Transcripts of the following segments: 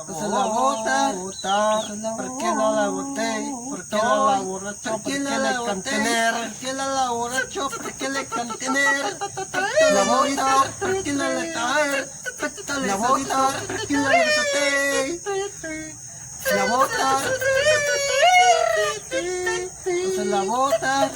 Se la bota, ¿por qué no la boté? ¿Por qué no la borracho? ¿Por qué le cantener? ¿Por qué la borracho? ¿Por qué le cantener? La bota, ¿por qué no le caer? La bota, ¿por qué no le boté? La bota, se la bota,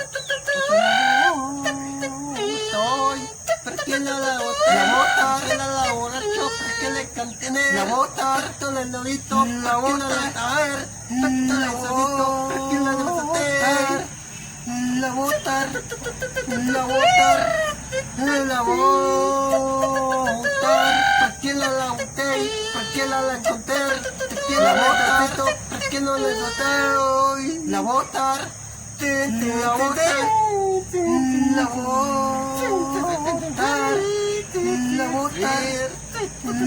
¿por qué no la boté? La bota, ¿por qué no la borracho? ¿Por qué le cantené? La bota, ¿por qué el lobito? ¿Por qué no le caer? ¿Por qué le solito? ¿Por qué no le boté? La bota, la bota, la bota, ¿por qué no la boté? ¿Por qué no la encontré? ¿Por qué la bota? ¿Por qué no le boté hoy? La bota, la bota, la bota, la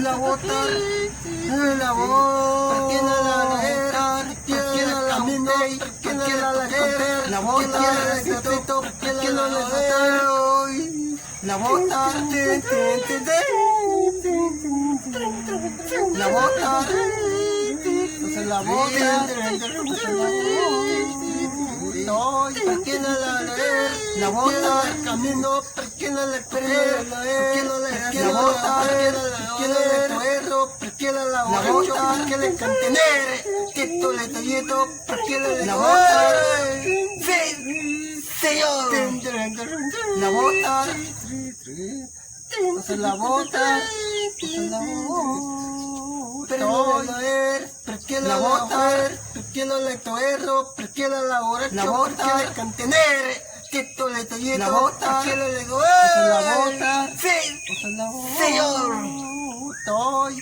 bota, la bota, la bota, ¿por qué no la bota? ¿Por qué no la boté? ¿Por qué no la encontré? La bota, ¿por qué no le boté hoy? La bota, la bota, se la bota, ¿por qué no la leer? La bota, camino, ¿por qué no le creer? ¿Por qué no le la bota? ¿Por qué no le cuerro? ¿Por qué no la borracho? ¿Por qué le cantener? Que esto le tallito, ¿por qué no le la bota? Señor, la bota, se la bota, se la bota, ¿por qué la bota? ¿Por qué no le cuerro? ¿Por qué no la borracho? La bota, ¿por qué le cantener? Que esto le tallito, la bota, ¿por qué le digo? Se la bota, señor, estoy.